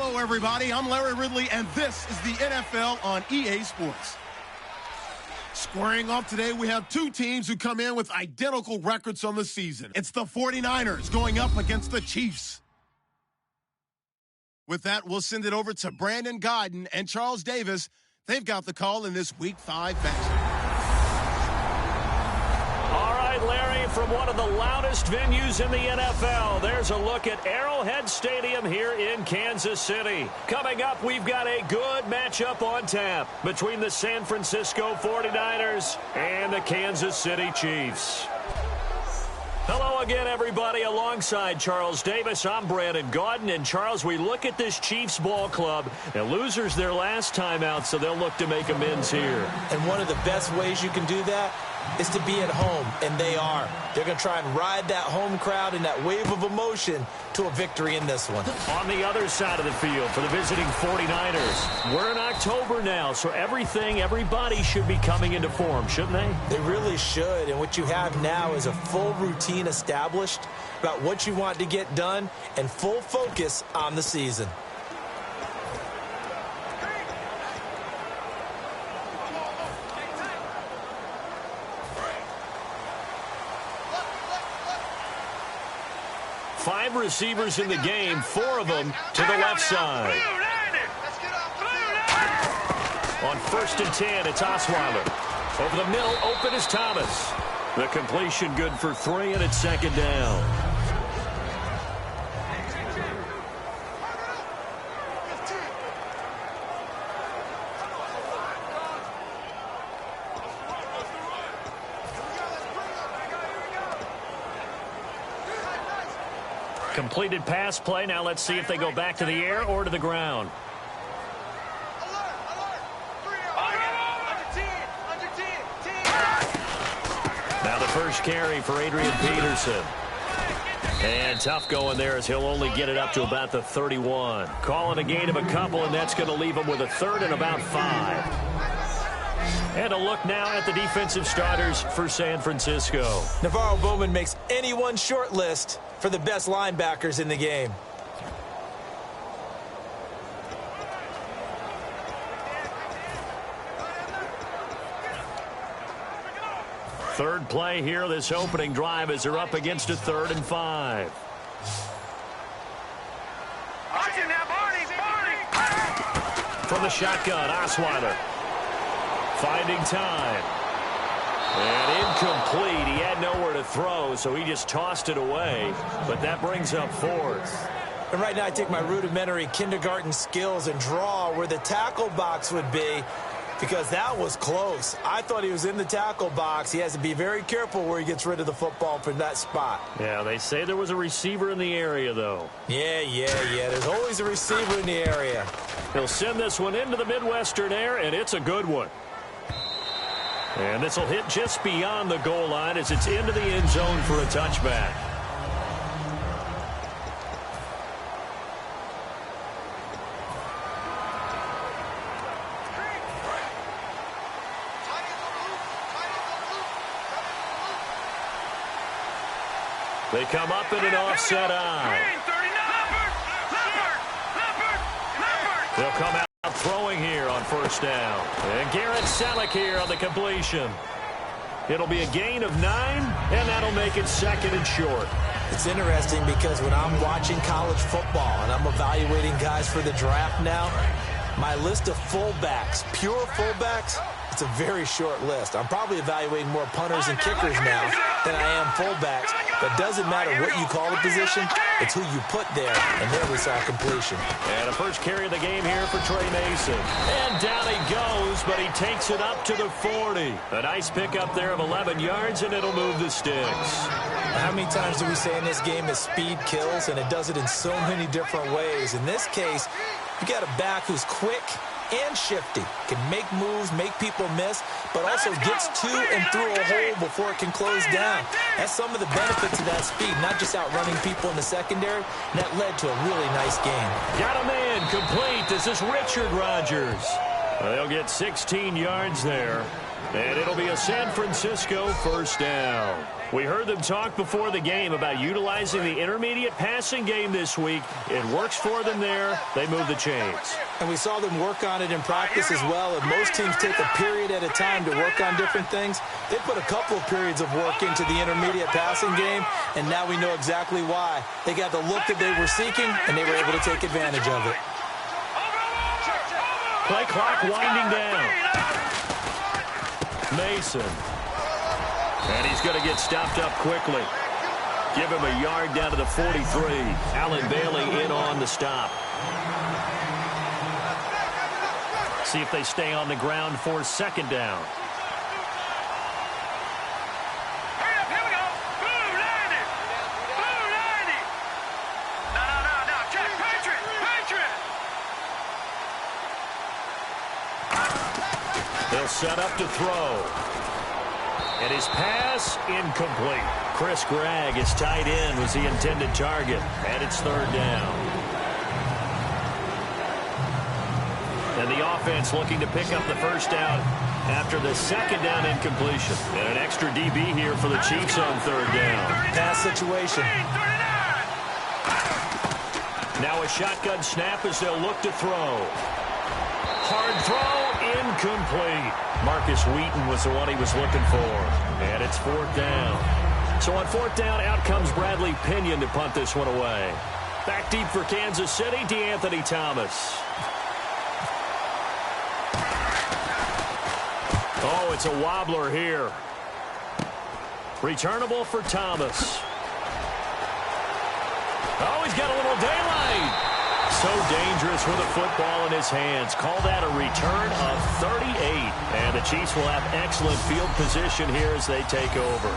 Hello, everybody. I'm Larry Ridley, and this is the NFL on EA Sports. Squaring off today, we have two teams who come in with identical records on the season. It's the 49ers going up against the Chiefs. With that, we'll send it over to Brandon Godden and Charles Davis. They've got the call in this Week 5 matchup. All right, Larry, from one of the loudest venues in the NFL, there's a look at Arrowhead Stadium here in Kansas City. Coming up, we've got a good matchup on tap between the San Francisco 49ers and the Kansas City Chiefs. Hello again, everybody. Alongside Charles Davis, I'm Brandon Gaudin. And, Charles, we look at this Chiefs ball club. And losers their last time out, so they'll look to make amends here. And one of the best ways you can do that is to be at home, and they are. They're going to try and ride that home crowd and that wave of emotion to a victory in this one. On the other side of the field for the visiting 49ers, we're in October now, so everybody should be coming into form, shouldn't they? They really should, and what you have now is a full routine established about what you want to get done and full focus on the season. Five receivers in the game, four of them to the left side. On 1st and 10, it's Osweiler. Over the middle, open is Thomas. The completion good for 3, and it's 2nd down. Completed pass play. Now let's see if they go back to the air or to the ground. Now the first carry for Adrian Peterson. And tough going there as he'll only get it up to about the 31. Calling a gain of a couple, and that's going to leave him with a 3rd and about 5. And a look now at the defensive starters for San Francisco. Navarro Bowman makes anyone's short list for the best linebackers in the game. Third play here, this opening drive, as they're up against a 3rd and 5. From the shotgun, Osweiler. Finding time. And incomplete. He had nowhere to throw, so he just tossed it away. But that brings up 4th. And right now I take my rudimentary kindergarten skills and draw where the tackle box would be, because that was close. I thought he was in the tackle box. He has to be very careful where he gets rid of the football from that spot. Yeah, they say there was a receiver in the area, though. Yeah. There's always a receiver in the area. He'll send this one into the Midwestern air, and it's a good one. And this will hit just beyond the goal line as it's into the end zone for a touchback. They come up in an offset eye. They'll come out throwing here on 1st down. And Garrett Selleck here on the completion. It'll be a gain of 9, and that'll make it 2nd and short. It's interesting because when I'm watching college football and I'm evaluating guys for the draft now, my list of fullbacks, pure fullbacks, it's a very short list. I'm probably evaluating more punters and kickers now than I am fullbacks. But doesn't matter what you call the position, it's who you put there. And there we saw completion. And a first carry of the game here for Trey Mason. And down he goes, but he takes it up to the 40. A nice pickup there of 11 yards, and it'll move the sticks. How many times do we say in this game that speed kills, and it does it in so many different ways? In this case, you got a back who's quick and shifty, can make moves, make people miss, but also gets to and through a hole before it can close down. That's some of the benefits of that speed, not just outrunning people in the secondary. And that led to a really nice game. Got a man complete. This is Richard Rodgers. They'll get 16 yards there, and it'll be a San Francisco first down. We heard them talk before the game about utilizing the intermediate passing game this week. It works for them there. They move the chains. And we saw them work on it in practice as well. And most teams take a period at a time to work on different things. They put a couple of periods of work into the intermediate passing game, and now we know exactly why. They got the look that they were seeking, and they were able to take advantage of it. Play clock winding down. Mason. And he's going to get stopped up quickly. Give him a yard down to the 43. Allen Bailey in on the stop. See if they stay on the ground for second down. They'll set up to throw. And his pass incomplete. Chris Gregg, his tight end, was the intended target. And it's third down. And the offense looking to pick up the first down after the second down incompletion. And an extra DB here for the Chiefs on third down. Pass situation. Now a shotgun snap as they'll look to throw. Hard throw, incomplete. Marcus Wheaton was the one he was looking for. And it's fourth down. So on fourth down, out comes Bradley Pinion to punt this one away. Back deep for Kansas City, DeAnthony Thomas. Oh, it's a wobbler here. Returnable for Thomas. Oh, he's got a little daylight. So dangerous with a football in his hands. Call that a return of 38. And the Chiefs will have excellent field position here as they take over.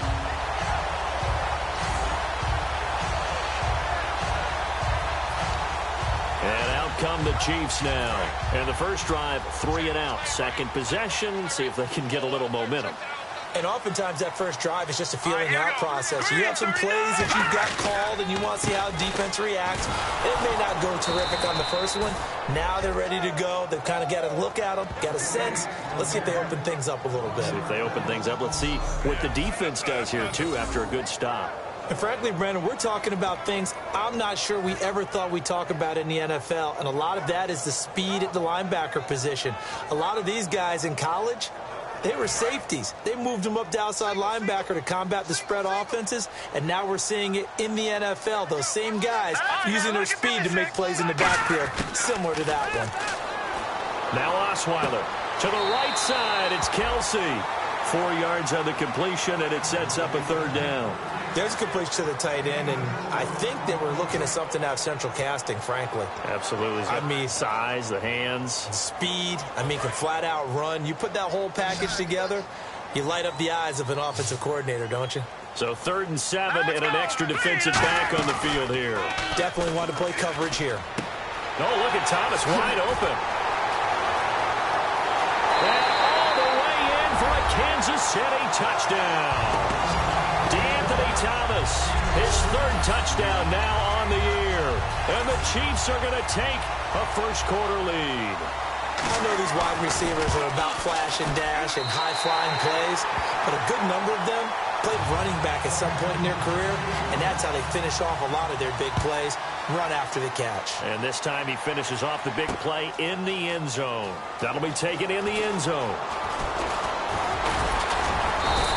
And out come the Chiefs now. And the first drive, 3 and out. Second possession, see if they can get a little momentum. And oftentimes that first drive is just a feeling out process. You have some plays that you've got called and you want to see how defense reacts. It may not go terrific on the first one. Now they're ready to go. They've kind of got to look at them, got a sense. Let's see if they open things up a little bit. See if they open things up. Let's see what the defense does here, too, after a good stop. And frankly, Brandon, we're talking about things I'm not sure we ever thought we'd talk about in the NFL. And a lot of that is the speed at the linebacker position. A lot of these guys in college, they were safeties. They moved them up to outside linebacker to combat the spread offenses, and now we're seeing it in the NFL. Those same guys using their speed to make plays in the backfield, similar to that one. Now Osweiler to the right side. It's Kelsey. 4 yards on the completion, and it sets up a third down. There's completion to the tight end, and I think that we're looking at something out of central casting, frankly. Absolutely. I mean, size, the hands. Speed. I mean, can flat out run. You put that whole package together, you light up the eyes of an offensive coordinator, don't you? So 3rd and 7 and an extra defensive back on the field here. Definitely want to play coverage here. Oh, look at Thomas wide open. And all the way in for a Kansas City touchdown. DeAnthony Thomas, his 3rd touchdown now on the year. And the Chiefs are going to take a first-quarter lead. I know these wide receivers are about flash and dash and high-flying plays, but a good number of them played running back at some point in their career, and that's how they finish off a lot of their big plays, run after the catch. And this time he finishes off the big play in the end zone. That'll be taken in the end zone.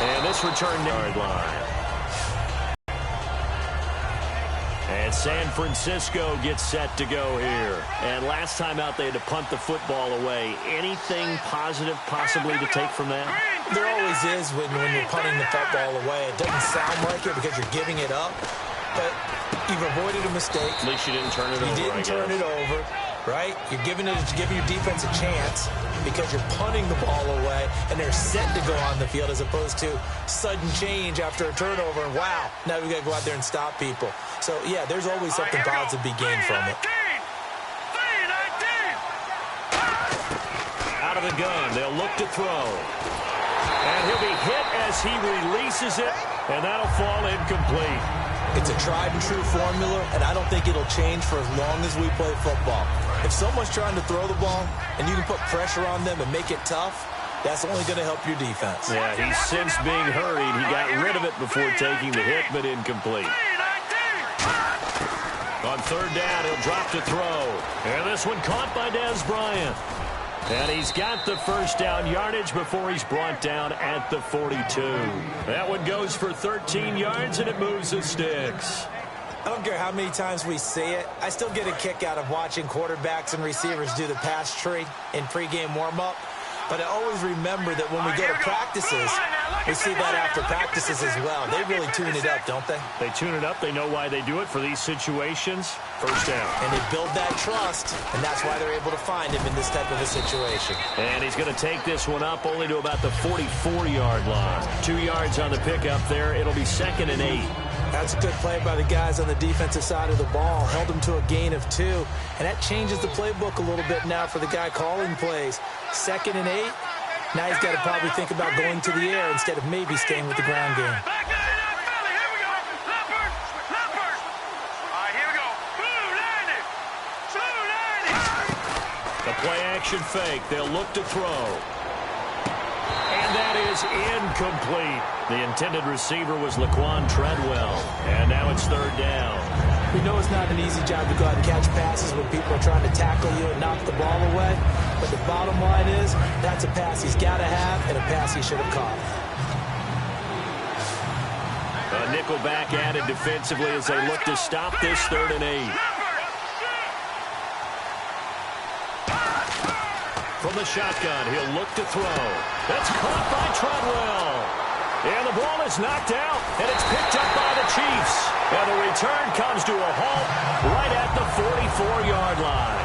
And this return yard line. And San Francisco gets set to go here. And last time out they had to punt the football away. Anything positive possibly to take from that? There always is when you're punting the football away. It doesn't sound like it because you're giving it up, but you've avoided a mistake. At least you didn't turn it over. You didn't turn it over, right? You're giving your defense a chance because you're punting the ball away, and they're set to go on the field as opposed to sudden change after a turnover. And wow, now we've got to go out there and stop people. So, yeah, there's always something positive to be gained from it. Out of the gun, they'll look to throw. And he'll be hit as he releases it, and that'll fall incomplete. It's a tried-and-true formula, and I don't think it'll change for as long as we play football. If someone's trying to throw the ball and you can put pressure on them and make it tough, that's only going to help your defense. Yeah, he's since being hurried. He got rid of it before taking the hit, but incomplete. On third down, he'll drop to throw. And this one caught by Dez Bryant. And he's got the first down yardage before he's brought down at the 42. That one goes for 13 yards, and it moves the sticks. I don't care how many times we see it. I still get a kick out of watching quarterbacks and receivers do the pass tree in pregame warm-up. But I always remember that when we go to practices, we see that after practices as well. They really tune it up, don't they? They tune it up. They know why they do it for these situations. First down. And they build that trust, and that's why they're able to find him in this type of a situation. And he's going to take this one up only to about the 44-yard line. 2 yards on the pickup there. It'll be 2nd and 8. That's a good play by the guys on the defensive side of the ball. Held them to a gain of 2. And that changes the playbook a little bit now for the guy calling plays. 2nd and 8. Now he's got to probably think about going to the air instead of maybe staying with the ground game. The play-action fake. They'll look to throw. And that is incomplete. The intended receiver was Laquan Treadwell. And now it's third down. We know it's not an easy job to go out and catch passes when people are trying to tackle you and knock the ball away. But the bottom line is, that's a pass he's got to have and a pass he should have caught. A nickel back added defensively as they look to stop this 3rd and 8. From the shotgun, he'll look to throw. That's caught by Treadwell. And the ball is knocked out, and it's picked up by the Chiefs. And the return comes to a halt right at the 44-yard line.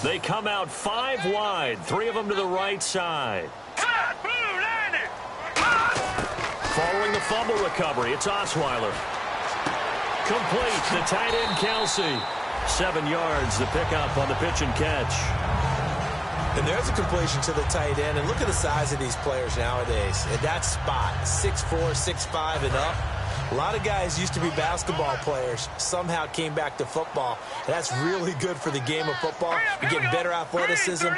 They come out 5 wide, 3 of them to the right side. Following the fumble recovery, it's Osweiler. Complete to tight end Kelsey. 7 yards, the pickup on the pitch and catch. And there's a completion to the tight end. And look at the size of these players nowadays. At that spot, 6'4", 6'5", and up. A lot of guys used to be basketball players, somehow came back to football. And that's really good for the game of football. You're getting better athleticism,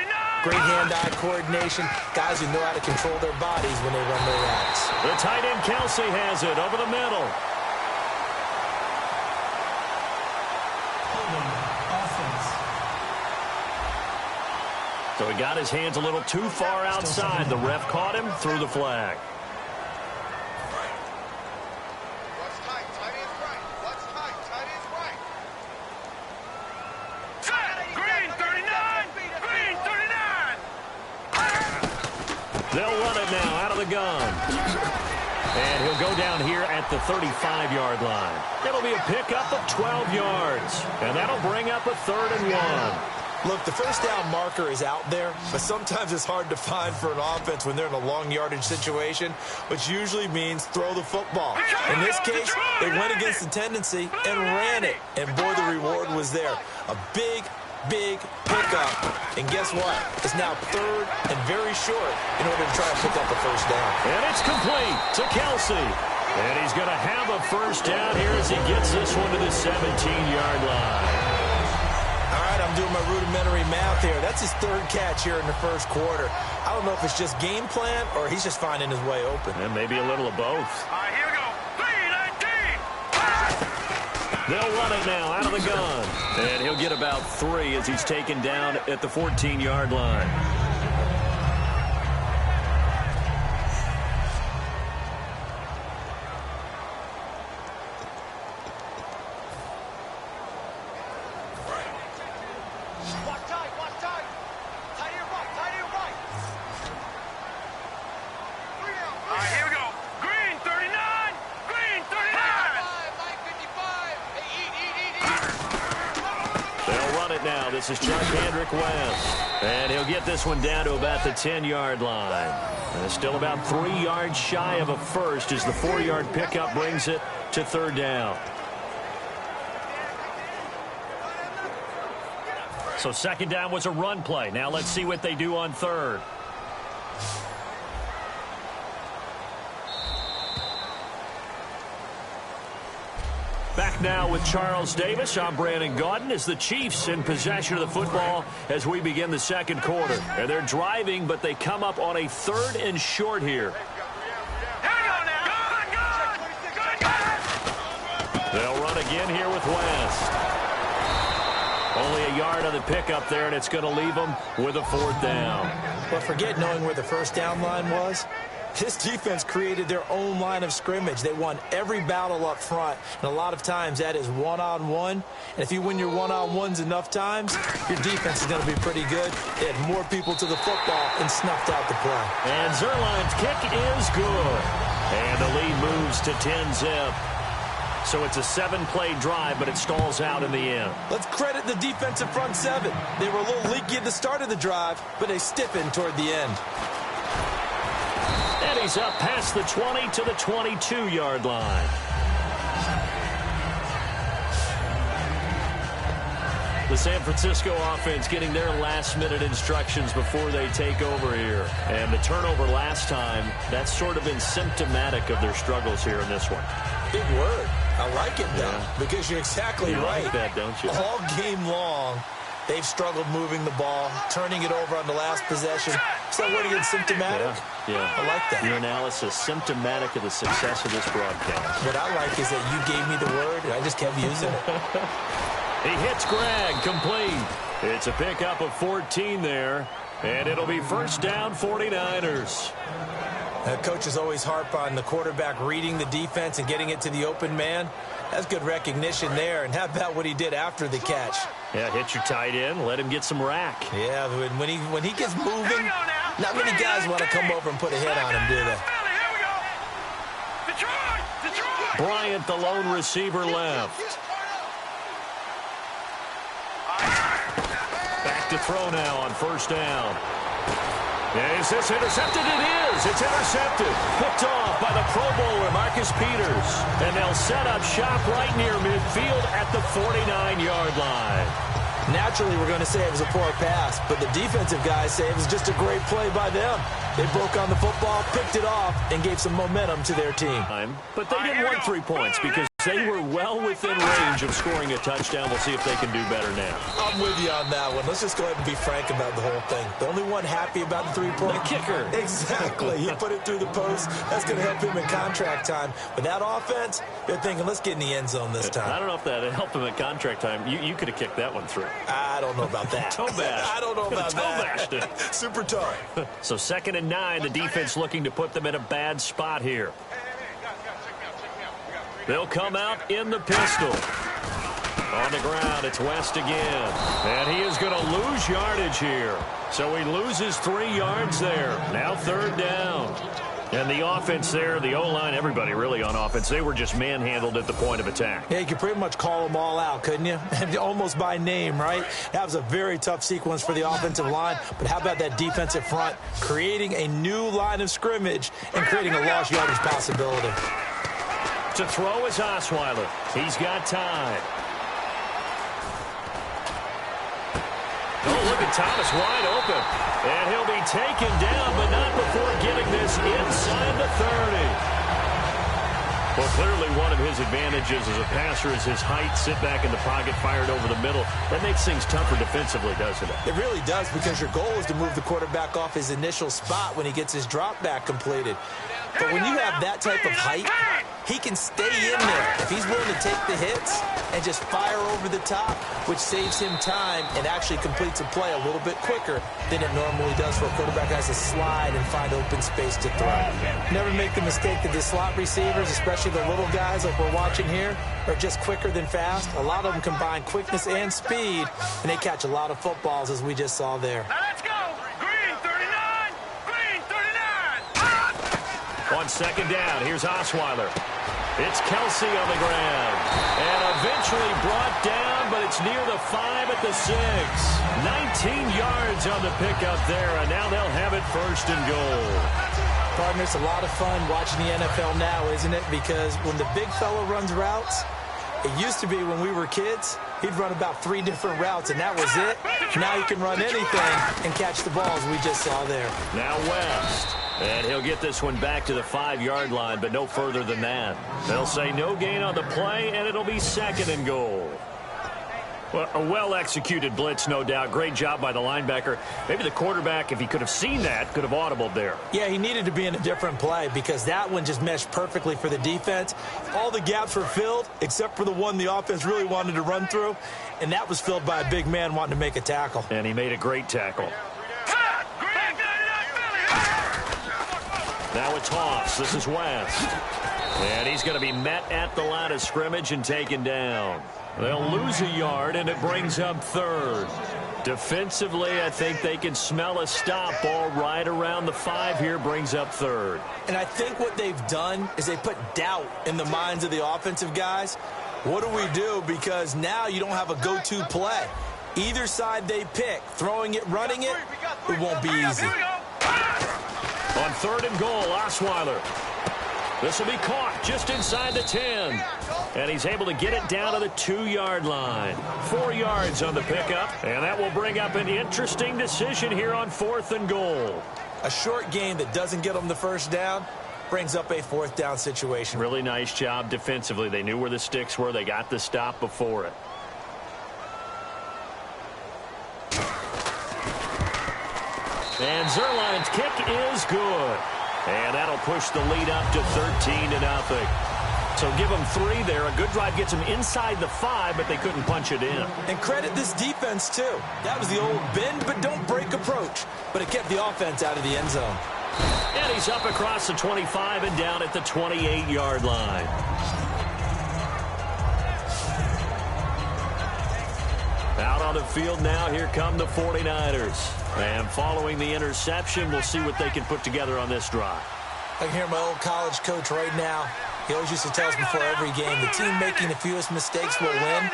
great hand-eye coordination, guys who know how to control their bodies when they run their routes. The tight end Kelsey has it over the middle. So he got his hands a little too far outside. The ref caught him, threw the flag. They'll run it now out of the gun. And he'll go down here at the 35-yard line. It'll be a pickup of 12 yards. And that'll bring up a 3rd and 1. Look, the first down marker is out there, but sometimes it's hard to find for an offense when they're in a long yardage situation, which usually means throw the football. In this case, they went against the tendency and ran it. And boy, the reward was there. A big pickup. And guess what? It's now 3rd and very short in order to try and pick up a first down. And it's complete to Kelsey. And he's going to have a first down here as he gets this one to the 17-yard line. All right, I'm doing my rudimentary math here. That's his 3rd catch here in the first quarter. I don't know if it's just game plan or he's just finding his way open. And maybe a little of both. All right, here we go. 3-19. They'll run it now out of the gun. And he'll get about 3 as he's taken down at the 14-yard line. This is Chuck Hendrick West. And he'll get this one down to about the 10-yard line. And it's still about 3 yards shy of a first as the 4-yard pickup brings it to third down. So second down was a run play. Now let's see what they do on third. Back now with Charles Davis. I'm Brandon Gaudin as the Chiefs in possession of the football as we begin the second quarter. And they're driving, but they come up on a third and short here. They'll run again here with West. Only a yard on the pickup there, and it's going to leave them with a fourth down. But forget knowing where the first down line was. This defense created their own line of scrimmage. They won every battle up front, and a lot of times that is one-on-one. And if you win your one-on-ones enough times, your defense is going to be pretty good. They had more people to the football and snuffed out the play. And Zerline's kick is good. And the lead moves to 10-zip. So it's a 7-play drive, but it stalls out in the end. Let's credit the defensive front seven. They were a little leaky at the start of the drive, but they stiffened toward the end. And he's up past the 20 to the 22-yard line. The San Francisco offense getting their last-minute instructions before they take over here. And the turnover last time, that's sort of been symptomatic of their struggles here in this one. Big word. I like it, though, because you're exactly right. Like that, don't you? All game long, they've struggled moving the ball, turning it over on the last possession. So what again, symptomatic? Yeah. I like that. Your analysis, symptomatic of the success of this broadcast. What I like is that you gave me the word, and I just kept using it. He hits Gregg, complete. It's a pickup of 14 there, and it'll be first down 49ers. Coaches always harp on the quarterback reading the defense and getting it to the open man. That's good recognition there. And how about what he did after the catch? Yeah, hit your tight end, let him get some rack. Yeah, when he gets moving, not many guys want to come over and put a hit on him, do they? Bryant, the lone receiver, left. Back to throw now on first down. Is this intercepted? It is. It's intercepted. Picked off by the Pro Bowler, Marcus Peters. And they'll set up shop right near midfield at the 49-yard line. Naturally, we're going to say it was a poor pass, but the defensive guys say it was just a great play by them. They broke on the football, picked it off, and gave some momentum to their team. But they didn't want 3 points because they were well within range of scoring a touchdown. We'll see if they can do better now. I'm with you on that one. Let's just go ahead and be frank about the whole thing. The only one happy about the 3-point. The kicker. Exactly. He put it through the post. That's going to help him in contract time. With that offense, they're thinking, let's get in the end zone this time. I don't know if that helped him at contract time. You could have kicked that one through. I don't know about that. Toe bash. I don't know about toe that. Bashed it. Super toe. So 2nd and 9, the defense looking to put them in a bad spot here. They'll come out in the pistol. On the ground, it's West again. And he is going to lose yardage here. So he loses 3 yards there. Now 3rd down. And the offense there, the O-line, everybody really on offense, they were just manhandled at the point of attack. Yeah, you could pretty much call them all out, couldn't you? Almost by name, right? That was a very tough sequence for the offensive line. But how about that defensive front creating a new line of scrimmage and creating a lost yardage possibility? To throw is Osweiler. He's got time. Oh, look at Thomas wide open. And he'll be taken down, but not before getting this inside the 30. Well, clearly one of his advantages as a passer is his height, sit back in the pocket, fired over the middle. That makes things tougher defensively, doesn't it? It really does, because your goal is to move the quarterback off his initial spot when he gets his drop back completed. But when you have that type of height, he can stay in there if he's willing to take the hits and just fire over the top, which saves him time and actually completes a play a little bit quicker than it normally does for a quarterback who has to slide and find open space to throw. Never make the mistake that the slot receivers, especially the little guys like we're watching here, are just quicker than fast. A lot of them combine quickness and speed, and they catch a lot of footballs, as we just saw there. Now let's go. Green 39. Green 39. On 2nd down, here's Osweiler. It's Kelsey on the ground. And eventually brought down, but it's near the 5 at the 6. 19 yards on the pickup there, and now they'll have it 1st and goal. Partner, it's a lot of fun watching the NFL now, isn't it? Because when the big fella runs routes, it used to be when we were kids, he'd run about 3 different routes, and that was it. Now he can run anything and catch the balls we just saw there. Now West. And he'll get this one back to the 5-yard line, but no further than that. They'll say no gain on the play, and it'll be 2nd and goal. Well, a well-executed blitz, no doubt. Great job by the linebacker. Maybe the quarterback, if he could have seen that, could have audibled there. Yeah, he needed to be in a different play because that one just meshed perfectly for the defense. All the gaps were filled except for the one the offense really wanted to run through, and that was filled by a big man wanting to make a tackle. And he made a great tackle. Now a toss. This is West. And he's going to be met at the line of scrimmage and taken down. They'll lose a yard, and it brings up 3rd. Defensively, I think they can smell a stop. Ball right around the 5 here, brings up 3rd. And I think what they've done is they put doubt in the minds of the offensive guys. What do we do? Because now you don't have a go-to play. Either side they pick, throwing it, running it, it won't be easy. On 3rd and goal, Osweiler. This will be caught just inside the 10. And he's able to get it down to the 2-yard line. 4 yards on the pickup. And that will bring up an interesting decision here on 4th and goal. A short gain that doesn't get them the first down brings up a 4th down situation. Really nice job defensively. They knew where the sticks were. They got the stop before it. And Zerline's kick is good. And that'll push the lead up to 13-0. So give them 3 there. A good drive gets them inside the 5, but they couldn't punch it in. And credit this defense, too. That was the old bend but don't break approach. But it kept the offense out of the end zone. And he's up across the 25 and down at the 28-yard line. Out on the field now, here come the 49ers. And following the interception, we'll see what they can put together on this drive. I can hear my old college coach right now. He always used to tell us before every game, the team making the fewest mistakes will win.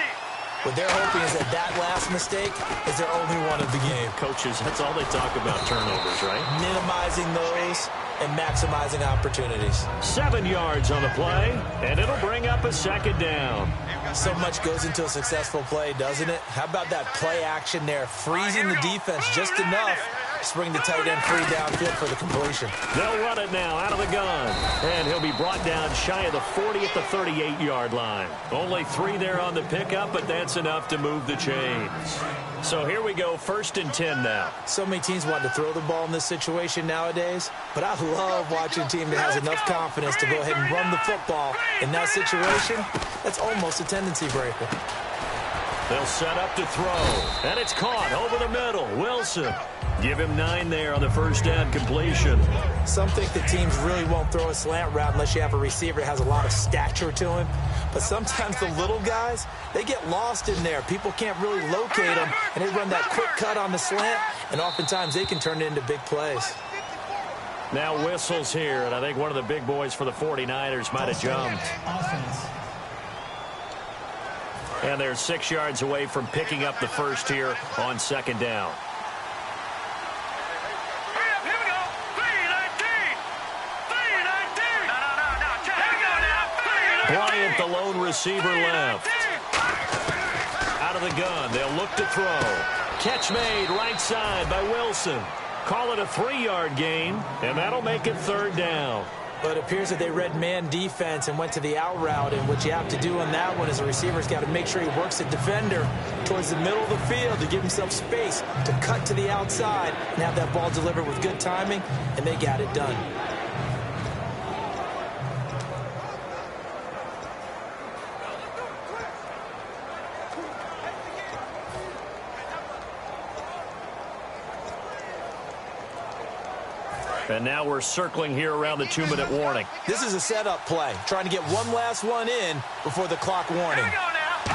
What they're hoping is that last mistake is their only one of the game. Coaches, that's all they talk about, turnovers, right? Minimizing those and maximizing opportunities. 7 yards on the play, and it'll bring up a 2nd down. So much goes into a successful play, doesn't it? How about that play action there, freezing the defense just enough to bring the tight end free downfield for the completion. They'll run it now out of the gun, and he'll be brought down shy of the 40 at the 38-yard line. Only 3 there on the pickup, but that's enough to move the chains. So here we go, 1st and 10 now. So many teams want to throw the ball in this situation nowadays, but I love watching a team that has enough confidence to go ahead and run the football. In that situation, that's almost a tendency breaker. They'll set up to throw, and it's caught over the middle. Wilson. Give him 9 there on the 1st down completion. Some think that teams really won't throw a slant route unless you have a receiver that has a lot of stature to him. But sometimes the little guys, they get lost in there. People can't really locate them, and they run that quick cut on the slant, and oftentimes they can turn it into big plays. Now whistles here, and I think one of the big boys for the 49ers might have jumped. And they're 6 yards away from picking up the first here on 2nd down. Bryant, the lone receiver, left. Out of the gun, they'll look to throw. Catch made right side by Wilson. Call it a 3-yard gain, and that'll make it 3rd down. But it appears that they read man defense and went to the out route, and what you have to do on that one is the receiver's got to make sure he works the defender towards the middle of the field to give himself space to cut to the outside and have that ball delivered with good timing, and they got it done. And now we're circling here around the 2-minute warning. This is a setup play, trying to get one last one in before the clock warning.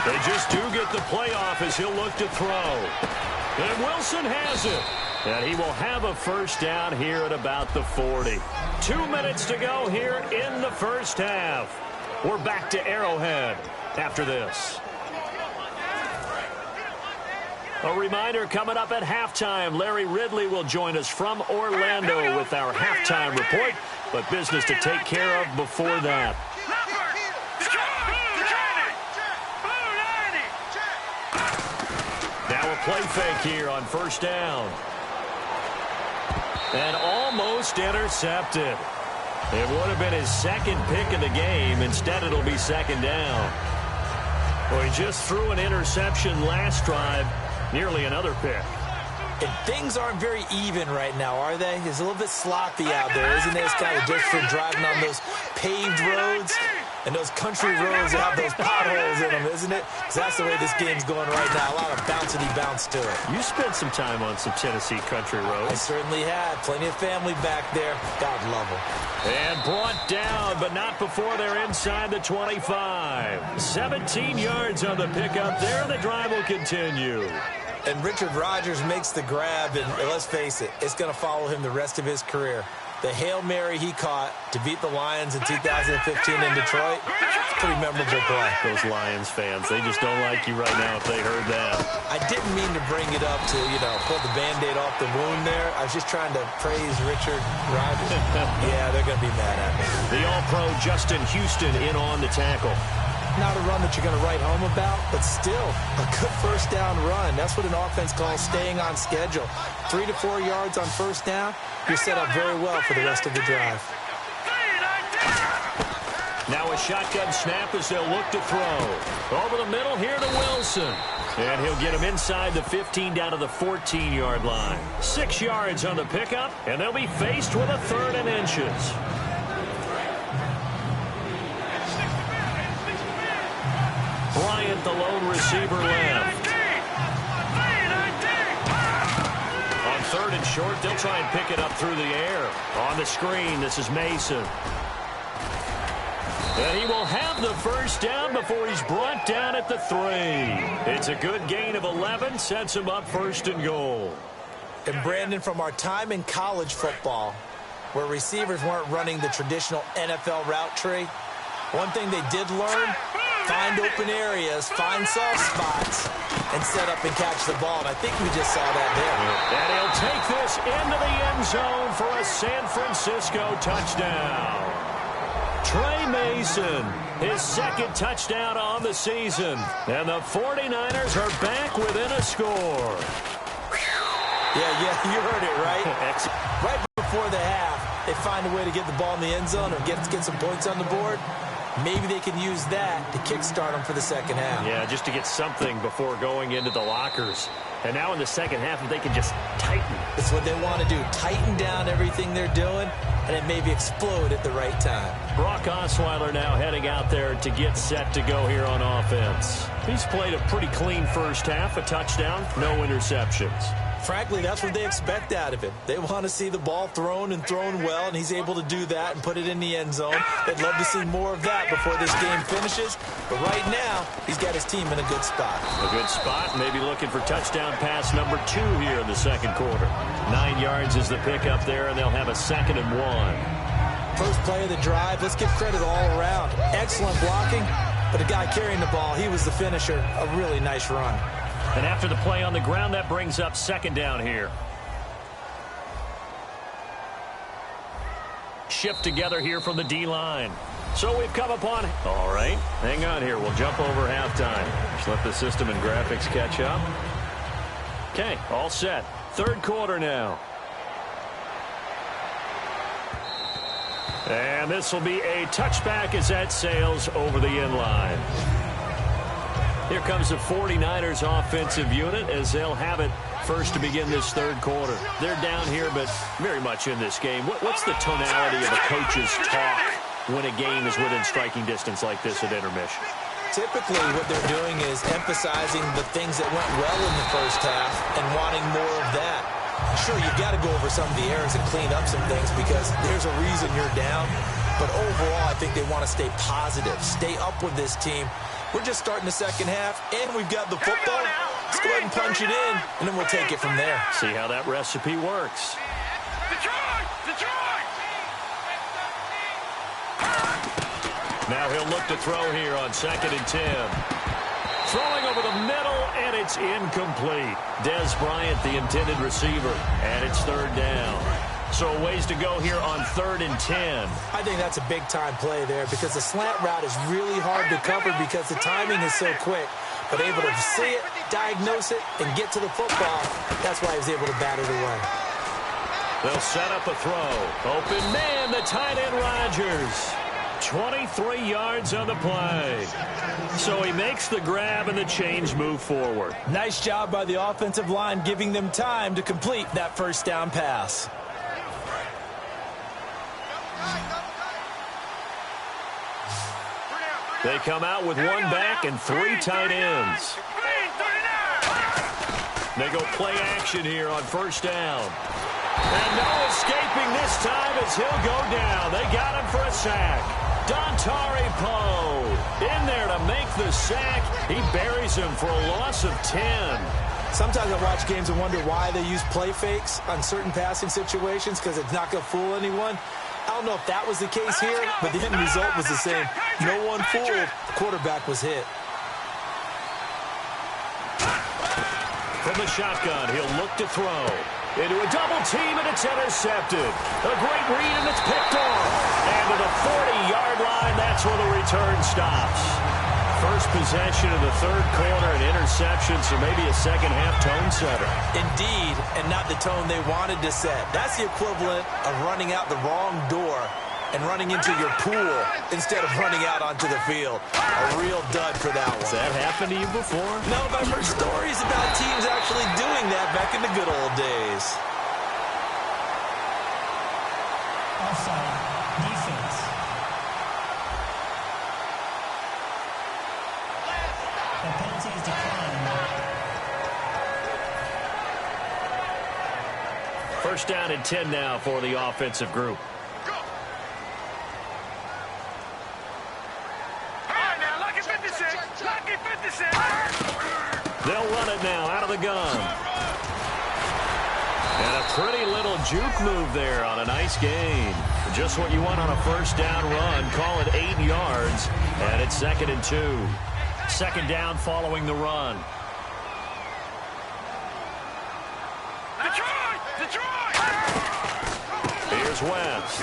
They just do get the play off as he'll look to throw. And Wilson has it. And he will have a 1st down here at about the 40. 2 minutes to go here in the 1st half. We're back to Arrowhead after this. A reminder, coming up at halftime, Larry Ridley will join us from Orlando with our halftime report, but business to take care of before that. Now a play fake here on first down. And almost intercepted. It would have been his second pick of the game. Instead, it'll be second down. Well, he just threw an interception last drive. Nearly another pick. And things aren't very even right now, are they? It's a little bit sloppy out there, isn't it? It's kind of just for driving on those paved roads and those country roads that have those potholes in them, isn't it? Because that's the way this game's going right now. A lot of bouncy bounce to it. You spent some time on some Tennessee country roads. I certainly had. Plenty of family back there. God love them. And brought down, but not before they're inside the 25. 17 yards on the pickup there. The drive will continue. And Richard Rodgers makes the grab, and let's face it, it's going to follow him the rest of his career. The Hail Mary he caught to beat the Lions in 2015 in Detroit, it's a pretty memorable play. Those Lions fans, they just don't like you right now if they heard that. I didn't mean to bring it up to, pull the Band-Aid off the wound there. I was just trying to praise Richard Rodgers. Yeah, they're going to be mad at me. The All-Pro Justin Houston in on the tackle. Not a run that you're going to write home about, but still a good first down run. That's what an offense calls staying on schedule. 3 to 4 yards on first down, you're set up very well for the rest of the drive. Now a shotgun snap as they'll look to throw. Over the middle here to Wilson. And he'll get him inside the 15 down to the 14-yard line. 6 yards on the pickup, and they'll be faced with a 3rd and inches. Bryant, the lone receiver, left. On 3rd and short, they'll try and pick it up through the air. On the screen, this is Mason. And he will have the first down before he's brought down at the 3. It's a good gain of 11, sets him up 1st and goal. And Brandon, from our time in college football, where receivers weren't running the traditional NFL route tree, one thing they did learn, find open areas, find soft spots, and set up and catch the ball. And I think we just saw that there. And he'll take this into the end zone for a San Francisco touchdown. Trey Mason, his 2nd touchdown on the season. And the 49ers are back within a score. Yeah, you heard it, right? Right before the half, they find a way to get the ball in the end zone or get some points on the board. Maybe they can use that to kickstart them for the second half. Yeah, just to get something before going into the lockers. And now in the second half, if they can just tighten. It's what they want to do. Tighten down everything they're doing, and then maybe explode at the right time. Brock Osweiler now heading out there to get set to go here on offense. He's played a pretty clean first half, a touchdown, no interceptions. Frankly, that's what they expect out of him. They want to see the ball thrown and thrown well, and he's able to do that and put it in the end zone. They'd love to see more of that before this game finishes. But right now, he's got his team in a good spot. A good spot, maybe looking for touchdown pass number 2 here in the second quarter. 9 yards is the pickup there, and they'll have a 2nd and 1. First play of the drive, let's give credit all around. Excellent blocking, but the guy carrying the ball, he was the finisher. A really nice run. And after the play on the ground, that brings up 2nd down here. Shift together here from the D-line. So we've come upon... All right, hang on here. We'll jump over halftime. Just let the system and graphics catch up. Okay, all set. 3rd quarter now. And this will be a touchback as that sails over the inline. Here comes the 49ers offensive unit as they'll have it first to begin this 3rd quarter. They're down here, but very much in this game. What's the tonality of a coach's talk when a game is within striking distance like this at intermission? Typically, what they're doing is emphasizing the things that went well in the first half and wanting more of that. Sure, you've got to go over some of the errors and clean up some things because there's a reason you're down. But overall, I think they want to stay positive, stay up with this team. We're just starting the second half, and we've got the football. Let's go ahead and punch it in, and then we'll take it from there. See how that recipe works. Detroit! Now he'll look to throw here on 2nd and 10. Throwing over the middle, and it's incomplete. Dez Bryant, the intended receiver, and it's third down. So a ways to go here on 3rd and 10. I think that's a big-time play there because the slant route is really hard to cover because the timing is so quick. But able to see it, diagnose it, and get to the football, that's why he was able to bat it away. They'll set up a throw. Open man, the tight end Rodgers. 23 yards on the play. So he makes the grab and the change move forward. Nice job by the offensive line giving them time to complete that first down pass. They come out with one back and 3 tight ends. They go play action here on first down. And no escaping this time as he'll go down. They got him for a sack. Dontari Poe in there to make the sack. He buries him for a loss of 10. Sometimes I watch games and wonder why they use play fakes on certain passing situations because it's not going to fool anyone. I don't know if that was the case here, but the end result was the same. No one fooled. The quarterback was hit. From the shotgun, he'll look to throw. Into a double team, and it's intercepted. A great read, and it's picked off. And to the 40-yard line, that's where the return stops. First possession of the third quarter, an interception, so maybe a second-half tone setter. Indeed, and not the tone they wanted to set. That's the equivalent of running out the wrong door and running into your pool instead of running out onto the field. A real dud for that one. Has that happened to you before? No, but I've heard stories about teams actually doing that back in the good old days. Offside, defense. The penalty is declined. First down and 10 now for the offensive group. They'll run it now out of the gun. And a pretty little juke move there on a nice gain. Just what you want on a first down run. Call it 8 yards. And it's 2nd and 2. Second down following the run. Detroit! Here's West.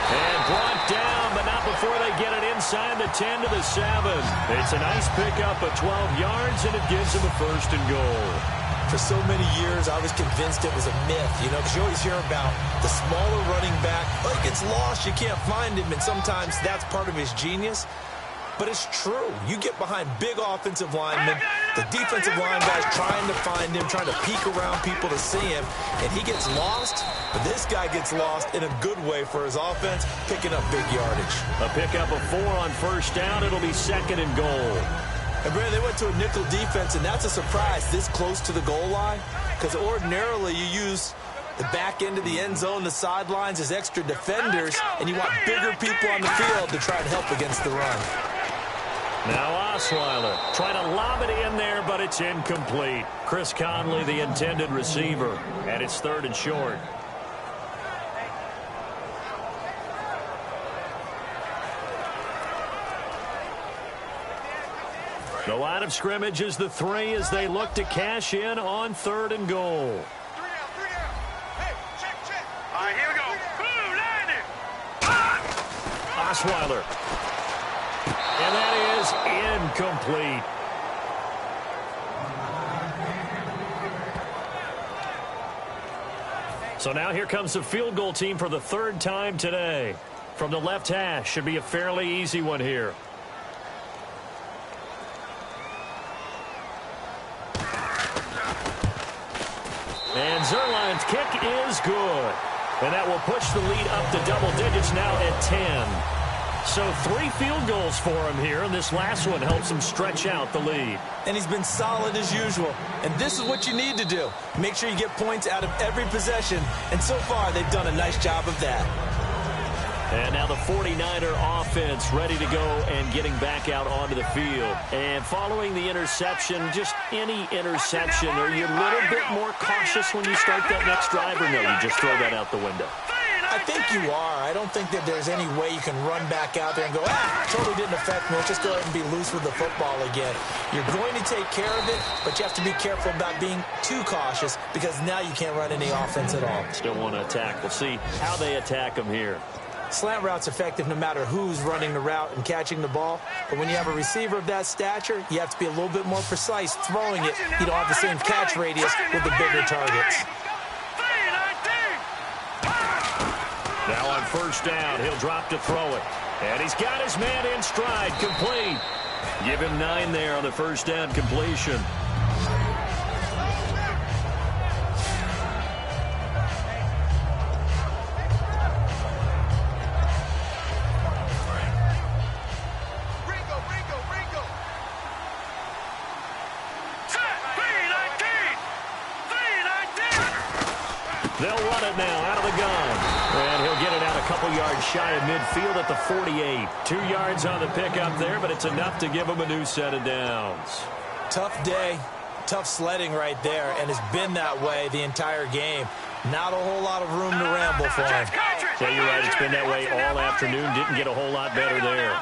And brought down, but not before they get it inside the 10 to the 7. It's a nice pickup of 12 yards, and it gives them a 1st and goal. For so many years, I was convinced it was a myth, because you always hear about the smaller running back. Oh, he gets lost, you can't find him, and sometimes that's part of his genius. But it's true. You get behind big offensive linemen, the defensive line guys trying to find him, trying to peek around people to see him, and he gets lost. But this guy gets lost in a good way for his offense, picking up big yardage. A pickup of 4 on first down. It'll be 2nd and goal. And, Brandon, they went to a nickel defense, and that's a surprise this close to the goal line because ordinarily you use the back end of the end zone, the sidelines as extra defenders, and you want bigger people on the field to try and help against the run. Now Osweiler trying to lob it in there, but it's incomplete. Chris Conley, the intended receiver, and it's 3rd and short. The line of scrimmage is the 3 as they look to cash in on 3rd and goal. 3 down. Hey, check. All right, here we go. Boom, landing. Osweiler. And that is incomplete. So now here comes the field goal team for the 3rd time today. From the left hash, should be a fairly easy one here. And Zerline's kick is good. And that will push the lead up to double digits now at 10. So 3 field goals for him here, and this last one helps him stretch out the lead. And he's been solid as usual. And this is what you need to do. Make sure you get points out of every possession. And so far, they've done a nice job of that. And now the 49er offense ready to go and getting back out onto the field. And following the interception, just any interception, are you a little bit more cautious when you start that next drive, or no, you just throw that out the window? 3 and I think you are. I don't think that there's any way you can run back out there and go, totally didn't affect me. Let's just go ahead and be loose with the football again. You're going to take care of it, but you have to be careful about being too cautious because now you can't run any offense at all. Still want to attack. We'll see how they attack them here. Slant route's effective no matter who's running the route and catching the ball. But when you have a receiver of that stature, you have to be a little bit more precise throwing it. You don't have the same catch radius with the bigger targets. Now on first down, he'll drop to throw it. And he's got his man in stride, complete. Give him 9 there on the first down completion. They'll run it now out of the gun. And he'll get it out a couple yards shy of midfield at the 48. 2 yards on the pickup there, but it's enough to give him a new set of downs. Tough day, tough sledding right there, and it's been that way the entire game. Not a whole lot of room to ramble for him. Yeah, you're right. It's been that way all afternoon. Didn't get a whole lot better there.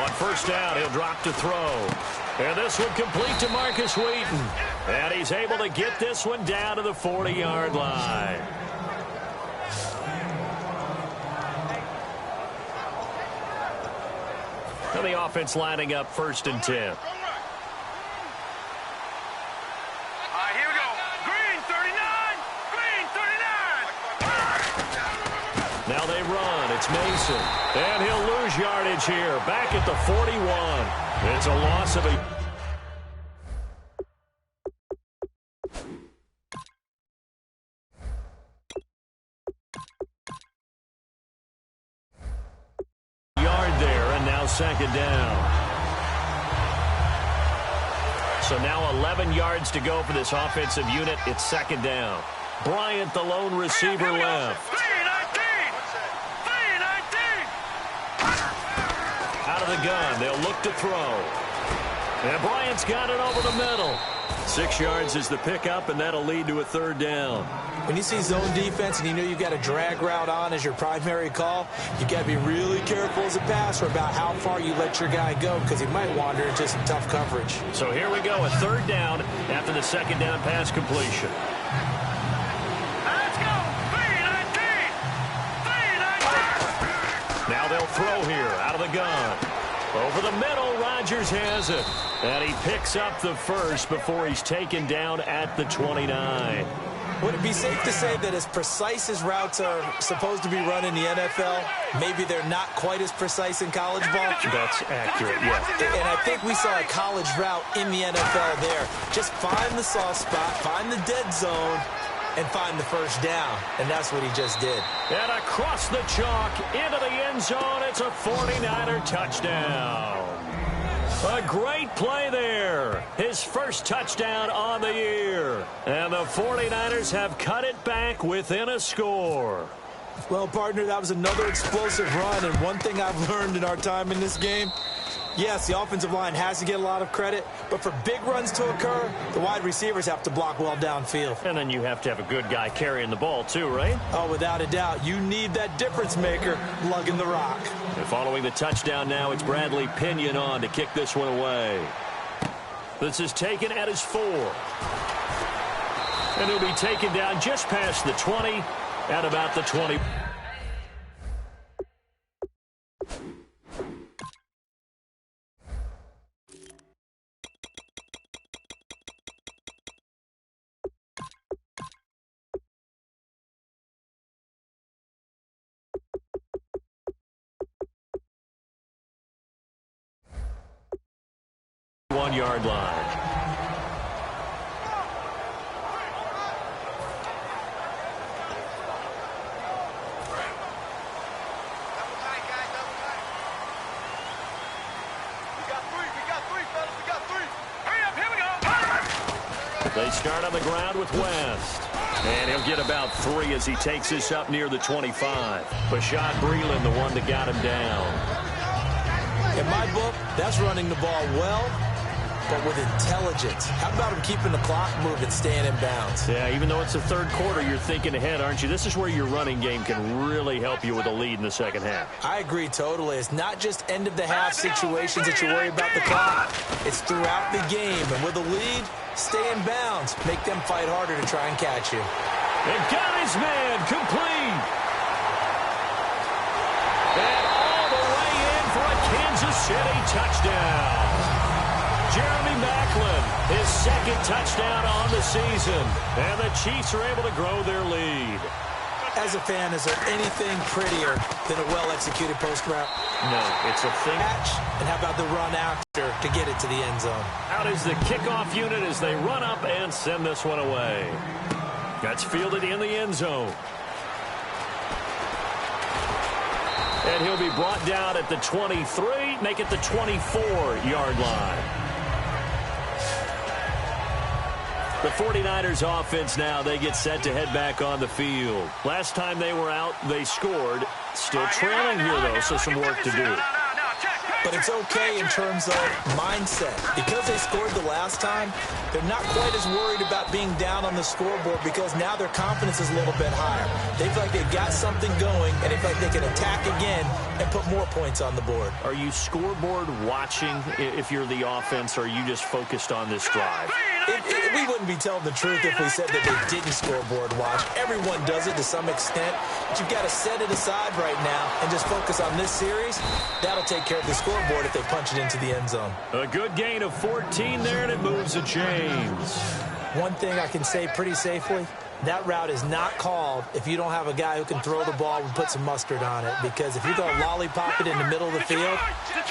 On first down, he'll drop to throw. And this one complete to Marcus Wheaton. And he's able to get this one down to the 40-yard line. Now the offense lining up 1st and 10. All right, here we go. Green 39. Green 39. Now they run. It's Mason. And he'll lose yardage here. Back at the 41. It's a loss of a... yard there, and now 2nd down. So now 11 yards to go for this offensive unit. It's 2nd down. Bryant, the lone receiver, left. Out of the gun, they'll look to throw. And Bryant's got it over the middle. 6 yards is the pickup, and that'll lead to a 3rd down. When you see zone defense and you know you've got a drag route on as your primary call, you got to be really careful as a passer about how far you let your guy go because he might wander into some tough coverage. So here we go, a 3rd down after the 2nd down pass completion. Let's go. 3-19. Now they'll throw here out of the gun. Over the middle, Rodgers has it. And he picks up the first before he's taken down at the 29. Would it be safe to say that as precise as routes are supposed to be run in the NFL, maybe they're not quite as precise in college ball? That's accurate, yeah. And I think we saw a college route in the NFL there. Just find the soft spot, find the dead zone, and find the first down. And that's what he just did. And across the chalk, into the end zone, it's a 49er touchdown. A great play there. His first touchdown on the year. And the 49ers have cut it back within a score. Well, partner, that was another explosive run. And one thing I've learned in our time in this game, yes, the offensive line has to get a lot of credit, but for big runs to occur, the wide receivers have to block well downfield. And then you have to have a good guy carrying the ball too, right? Oh, without a doubt. You need that difference maker lugging the rock. And following the touchdown now, it's Bradley Pinion on to kick this one away. This is taken at his 4. And he'll be taken down just past the 20 at about the 20. One-yard line. They start on the ground with West. And he'll get about 3 as he takes this up near the 25. Bashad Breeland, the one that got him down. In my book, that's running the ball well, but with intelligence. How about him keeping the clock moving, staying in bounds? Yeah, even though it's the third quarter, you're thinking ahead, aren't you? This is where your running game can really help you with a lead in the second half. I agree totally. It's not just end-of-the-half situations that you worry about the clock. It's throughout the game. And with a lead, stay in bounds. Make them fight harder to try and catch you. And got his man complete. And all the way in for a Kansas City touchdown. Jeremy Maclin, his second touchdown on the season. And the Chiefs are able to grow their lead. As a fan, is there anything prettier than a well-executed post route? No, it's a thing. And how about the run after to get it to the end zone? Out is the kickoff unit as they run up and send this one away. That's fielded in the end zone. And he'll be brought down at the 23, make it the 24-yard line. The 49ers offense now, they get set to head back on the field. Last time they were out, they scored. Still trailing here, though, so some work to do. But it's okay in terms of mindset. Because they scored the last time, they're not quite as worried about being down on the scoreboard because now their confidence is a little bit higher. They feel like they've got something going, and they feel like they can attack again and put more points on the board. Are you scoreboard watching if you're the offense, or are you just focused on this drive? We wouldn't be telling the truth if we said that they didn't scoreboard watch. Everyone does it to some extent, but you've got to set it aside right now and just focus on this series. That'll take care of the scoreboard if they punch it into the end zone. A good gain of 14 there, and it moves the chains. One thing I can say pretty safely, that route is not called if you don't have a guy who can throw the ball and put some mustard on it. Because if you go lollipop it in the middle of the field,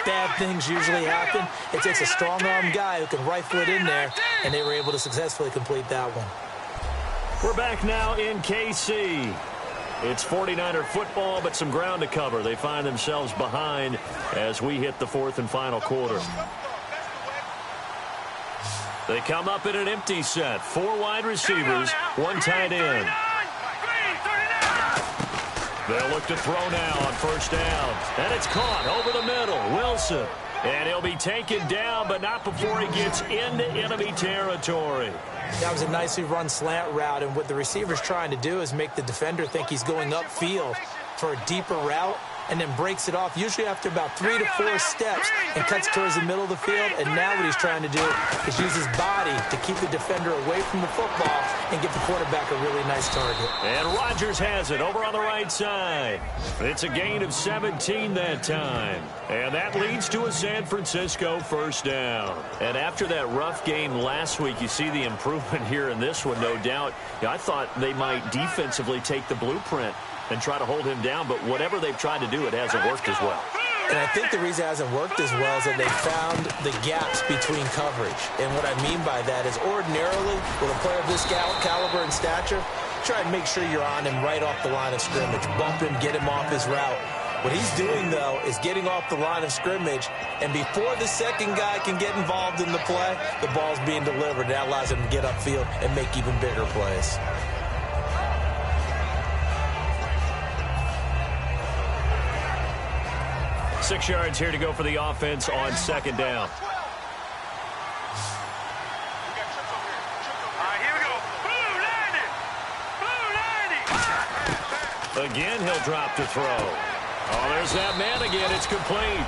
bad things usually happen. It takes a strong-arm guy who can rifle it in there, and they were able to successfully complete that one. We're back now in KC. It's 49er football, but some ground to cover. They find themselves behind as we hit the fourth and final quarter. They come up in an empty set. 4 wide receivers, 1 tight end. They'll look to throw now on first down. And it's caught over the middle. Wilson. And he'll be taken down, but not before he gets into enemy territory. That was a nicely run slant route, and what the receiver's trying to do is make the defender think he's going upfield for a deeper route, and then breaks it off, usually after about 3 to 4 steps, and cuts towards the middle of the field. And now what he's trying to do is use his body to keep the defender away from the football and get the quarterback a really nice target. And Rodgers has it over on the right side. It's a gain of 17 that time. And that leads to a San Francisco first down. And after that rough game last week, you see the improvement here in this one, no doubt. I thought they might defensively take the blueprint and try to hold him down, but whatever they've tried to do, it hasn't worked as well. And I think the reason it hasn't worked as well is that they found the gaps between coverage. And what I mean by that is ordinarily, with a player of this caliber and stature, try and make sure you're on him right off the line of scrimmage. Bump him, get him off his route. What he's doing, though, is getting off the line of scrimmage, and before the second guy can get involved in the play, the ball's being delivered. That allows him to get upfield and make even bigger plays. Six yards here to go for the offense on second down. Again, he'll drop to throw. Oh, there's that man again. It's complete.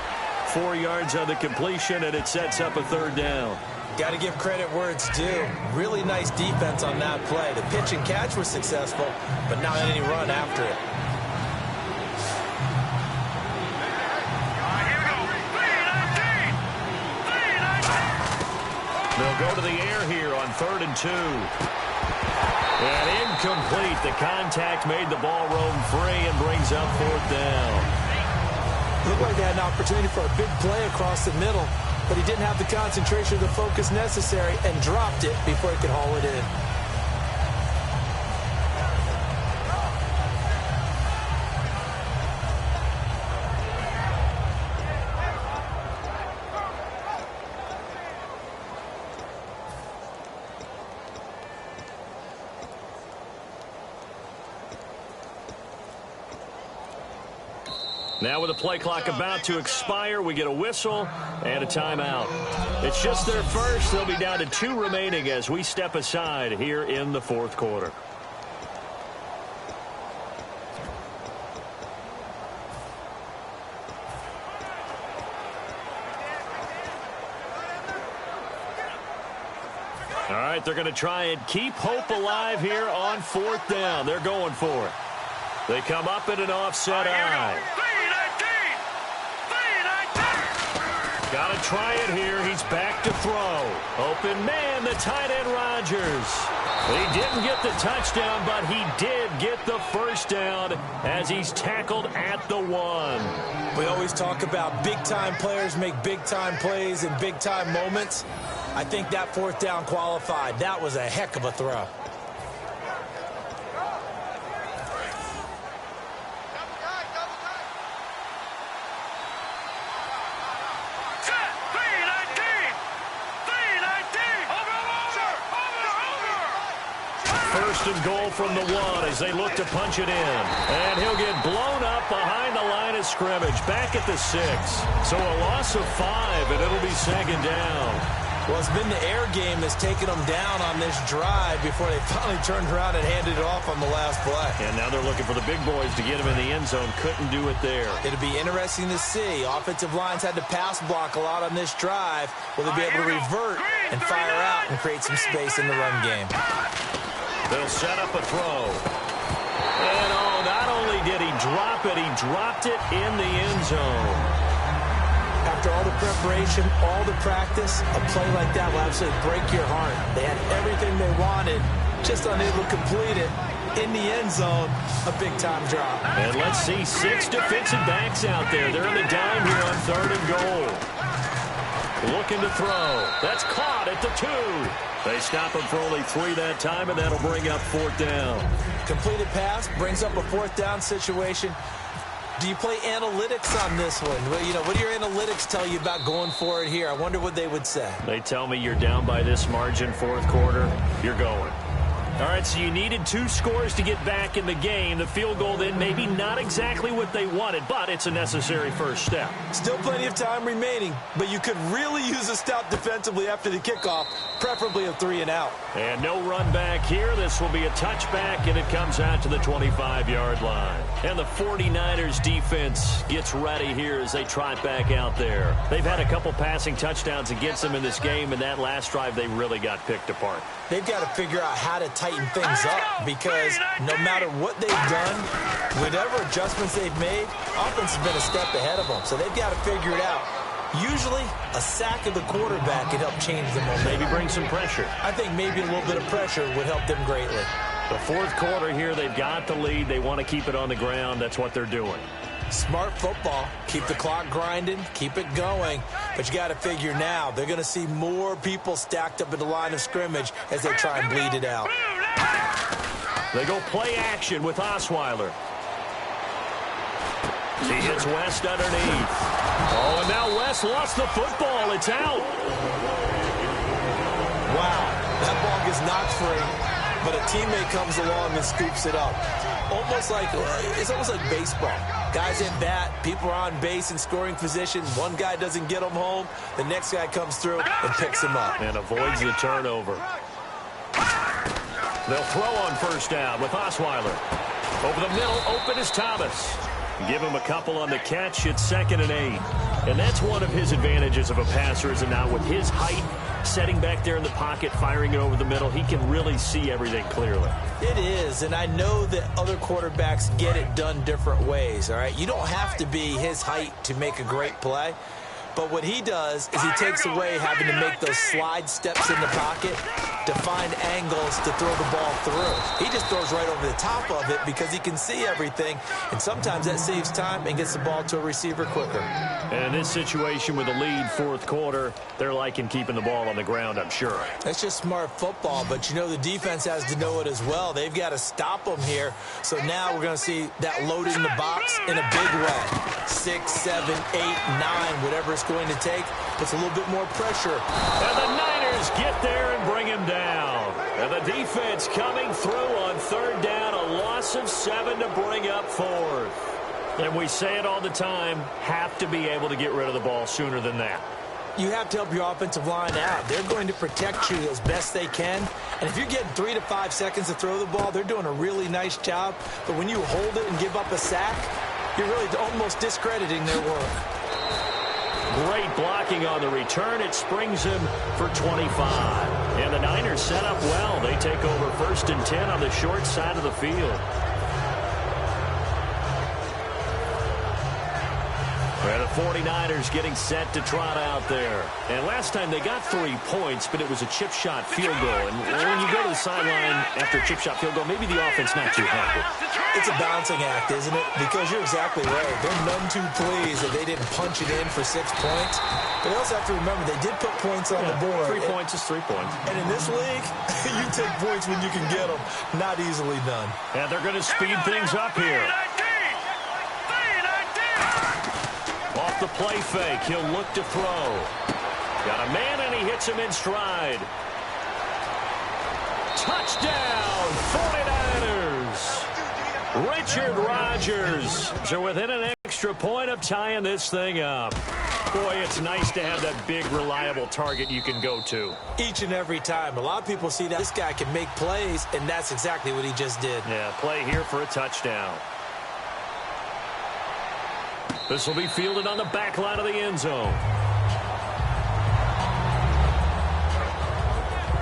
4 yards on the completion, and it sets up a third down. Got to give credit where it's due. Really nice defense on that play. The pitch and catch was successful, but not any run after it. They'll go to the air here on 3rd and 2. And incomplete. The contact made the ball roam free and brings up 4th down. Looked like they had an opportunity for a big play across the middle, but he didn't have the concentration or the focus necessary and dropped it before he could haul it in. Now with the play clock about to expire, we get a whistle and a timeout. It's just their first. They'll be down to 2 remaining as we step aside here in the fourth quarter. All right, they're going to try and keep hope alive here on 4th down. They're going for it. They come up in an offset eye. Got to try it here. He's back to throw. Open man, the tight end Rodgers. He didn't get the touchdown, but he did get the first down as he's tackled at the 1. We always talk about big-time players make big-time plays in big-time moments. I think that 4th down qualified. That was a heck of a throw. First and goal from the 1 as they look to punch it in. And he'll get blown up behind the line of scrimmage, back at the 6. So a loss of 5, and it'll be 2nd down. Well, it's been the air game that's taken them down on this drive before they finally turned around and handed it off on the last play. And now they're looking for the big boys to get him in the end zone. Couldn't do it there. It'll be interesting to see. Offensive lines had to pass block a lot on this drive. Will they be able to revert and fire out and create some space in the run game? They'll set up a throw. And, not only did he drop it, he dropped it in the end zone. After all the preparation, all the practice, a play like that will absolutely break your heart. They had everything they wanted, just unable to complete it. In the end zone, a big-time drop. And let's see 6 defensive backs out there. They're in the dime here on 3rd and goal. Looking to throw. That's caught at the 2. They stop him for only 3 that time, and that'll bring up 4th down. Completed pass brings up a 4th down situation. Do you play analytics on this one? Well, what do your analytics tell you about going for it here? I wonder what they would say. They tell me you're down by this margin, 4th quarter, you're going. All right, so you needed 2 scores to get back in the game. The field goal then maybe not exactly what they wanted, but it's a necessary first step. Still plenty of time remaining, but you could really use a stop defensively after the kickoff, preferably a 3-and-out. And no run back here. This will be a touchback, and it comes out to the 25-yard line. And the 49ers defense gets ready here as they trot back out there. They've had a couple passing touchdowns against them in this game, and that last drive they really got picked apart. They've got to figure out how to tighten things up because no matter what they've done, whatever adjustments they've made, offense has been a step ahead of them. So they've got to figure it out. Usually, a sack of the quarterback can help change the momentum. Maybe bring some pressure. I think maybe a little bit of pressure would help them greatly. The 4th quarter here, they've got the lead. They want to keep it on the ground. That's what they're doing. Smart football. Keep the clock grinding. Keep it going. But you got to figure now, they're going to see more people stacked up at the line of scrimmage as they try and bleed it out. They go play action with Osweiler. He hits West underneath. Oh, and now West lost the football. It's out. Wow. That ball gets knocked free, but a teammate comes along and scoops it up. It's almost like baseball. Guys in bat, people are on base in scoring position. One guy doesn't get him home. The next guy comes through and picks him up. And avoids the turnover. They'll throw on 1st down with Osweiler. Over the middle, open is Thomas. Give him a couple on the catch. It's 2nd and 8. And that's one of his advantages of a passer, is it not? With his height, setting back there in the pocket, firing it over the middle, he can really see everything clearly. It is, and I know that other quarterbacks get it done different ways, all right? You don't have to be his height to make a great play. But what he does is he takes away having to make those slide steps in the pocket to find angles to throw the ball through. He just throws right over the top of it because he can see everything, and sometimes that saves time and gets the ball to a receiver quicker. And in this situation with a lead 4th quarter, they're liking keeping the ball on the ground, I'm sure. That's just smart football, but the defense has to know it as well. They've got to stop them here. So now we're going to see that loaded in the box in a big way. 6, 7, 8, 9, whatever it's going to take, puts a little bit more pressure. And the Niners get there and bring him down. And the defense coming through on 3rd down, a loss of 7 to bring up 4th. And we say it all the time, have to be able to get rid of the ball sooner than that. you have to help your offensive line out. They're going to protect you as best they can. And if you're getting 3 to 5 seconds to throw the ball, they're doing a really nice job. But when you hold it and give up a sack, you're really almost discrediting their work. Great blocking on the return. It springs him for 25. And the Niners set up well. They take over 1st and 10 on the short side of the field. And the 49ers getting set to trot out there. And last time they got 3 points, but it was a chip shot field goal. And when you go to the sideline after a chip shot field goal, maybe the offense not too happy. It's a balancing act, isn't it? Because you're exactly right. They're none too pleased that they didn't punch it in for 6 points. But they also have to remember they did put points on the board. 3 points is 3 points. And in this league, you take points when you can get them. Not easily done. And they're going to speed things up here. Off the play fake, he'll look to throw. Got a man, and he hits him in stride. Touchdown, 49ers. Richard Rodgers. So within an extra point of tying this thing up. Boy, it's nice to have that big, reliable target you can go to. Each and every time. A lot of people see that this guy can make plays, and that's exactly what he just did. Yeah, play here for a touchdown. This will be fielded on the back line of the end zone.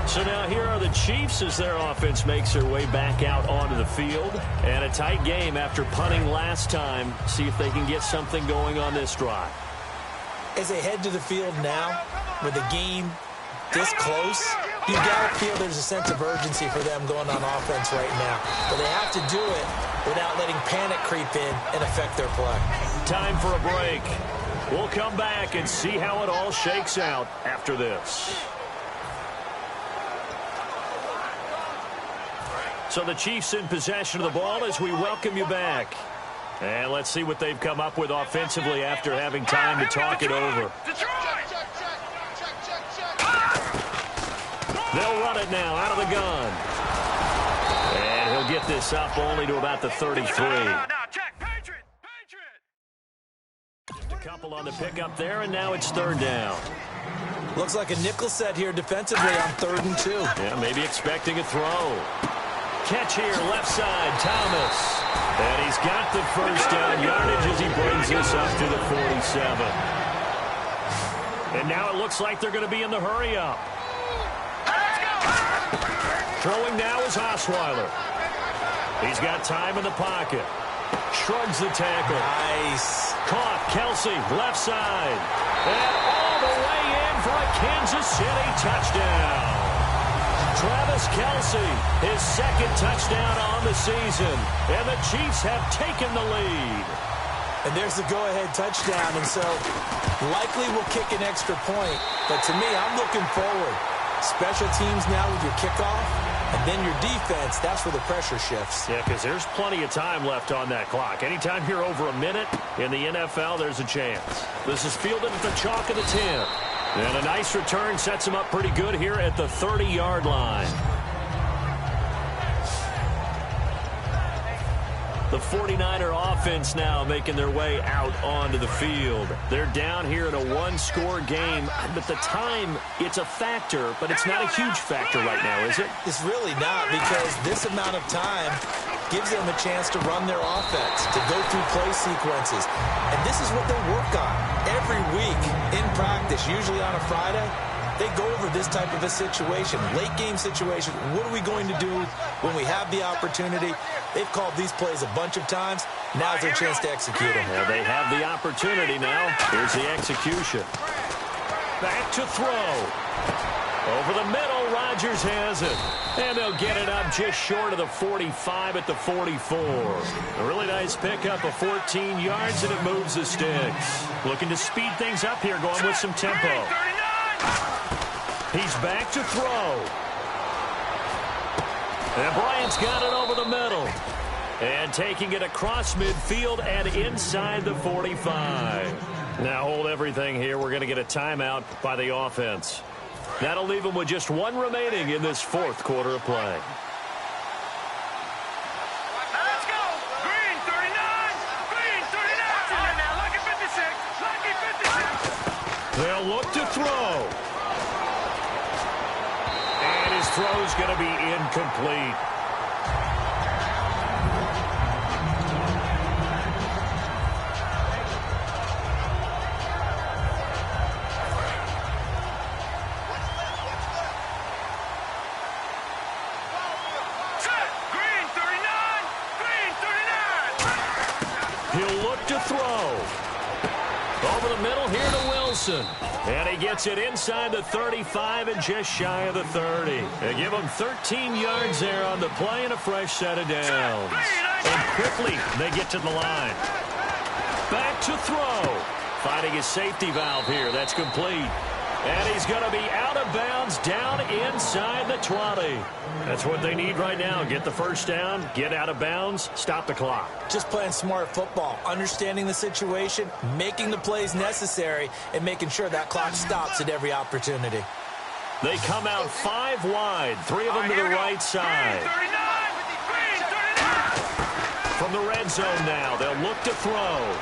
So now here are the Chiefs as their offense makes their way back out onto the field. And a tight game after punting last time. See if they can get something going on this drive. As they head to the field now, with the game this close, you got to feel there's a sense of urgency for them going on offense right now. But they have to do it without letting panic creep in and affect their play. Time for a break. We'll come back and see how it all shakes out after this. So the Chiefs in possession of the ball as we welcome you back. And let's see what they've come up with offensively after having time to talk it over. They'll run it now out of the gun. And he'll get this up only to about the 33. A couple on the pickup there, and now it's 3rd down. Looks like a nickel set here defensively on 3rd and 2. Yeah, maybe expecting a throw. Catch here, left side, Thomas. And he's got the 1st down yardage as he brings this up to the 47. And now it looks like they're going to be in the hurry-up. Throwing now is Osweiler. He's got time in the pocket. Shrugs the tackle. Nice. Caught, Kelsey, left side. And all the way in for a Kansas City touchdown. Travis Kelsey, his 2nd touchdown on the season. And the Chiefs have taken the lead. And there's the go-ahead touchdown. And so likely will kick an extra point. But to me, I'm looking forward. Special teams now with your kickoff. And then your defense, that's where the pressure shifts. Yeah, because there's plenty of time left on that clock. Anytime you're over a minute in the NFL, there's a chance. This is fielded at the chalk of the 10. And a nice return sets him up pretty good here at the 30-yard line. The 49er offense now making their way out onto the field. They're down here in a 1-score game, but the time, it's a factor, but it's not a huge factor right now, is it? It's really not, because this amount of time gives them a chance to run their offense, to go through play sequences. And this is what they work on every week in practice, usually on a Friday. They go over this type of a situation, late game situation. What are we going to do when we have the opportunity? They've called these plays a bunch of times. Now's their chance to execute them. Well, they have the opportunity now. Here's the execution. Back to throw. Over the middle, Rodgers has it. And they'll get it up just short of the 45 at the 44. A really nice pickup of 14 yards, and it moves the sticks. Looking to speed things up here, going with some tempo. He's back to throw. And Bryant's got it over the middle. And taking it across midfield and inside the 45. Now hold everything here. We're going to get a timeout by the offense. That'll leave them with just 1 remaining in this 4th quarter of play. Let's go. Green 39. Green 39. Now, lucky 56. Lucky 56. They'll look to throw. And his throw's going to be incomplete. He'll look to throw. Over the middle here to Wilson. And he gets it inside the 35 and just shy of the 30. They give him 13 yards there on the play and a fresh set of downs. And quickly they get to the line. Back to throw. Finding his safety valve here. That's complete. And he's going to be out of bounds down inside the 20. That's what they need right now. Get the first down, get out of bounds, stop the clock. Just playing smart football, understanding the situation, making the plays necessary, and making sure that clock stops at every opportunity. They come out 5 wide, 3 of them to the right side. From the red zone now, they'll look to throw.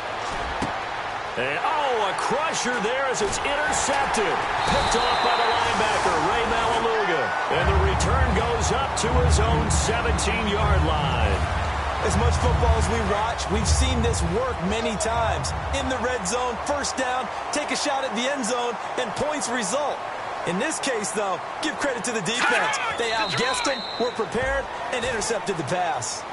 And, a crusher there as it's intercepted. Picked off by the linebacker, Ray Malaluga. And the return goes up to his own 17-yard line. As much football as we watch, we've seen this work many times. In the red zone, first down, take a shot at the end zone, and points result. In this case, though, give credit to the defense. They outguessed them, were prepared, and intercepted the pass.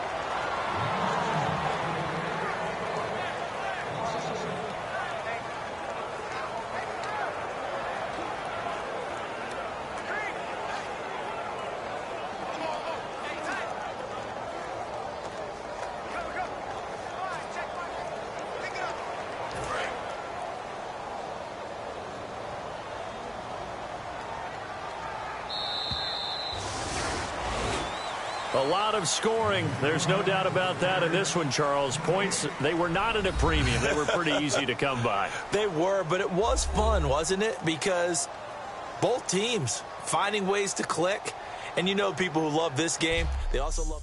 A lot of scoring. There's no doubt about that in this one, Charles. Points, they were not at a premium. They were pretty easy to come by. They were, but it was fun, wasn't it? Because both teams finding ways to click. And you know people who love this game, they also love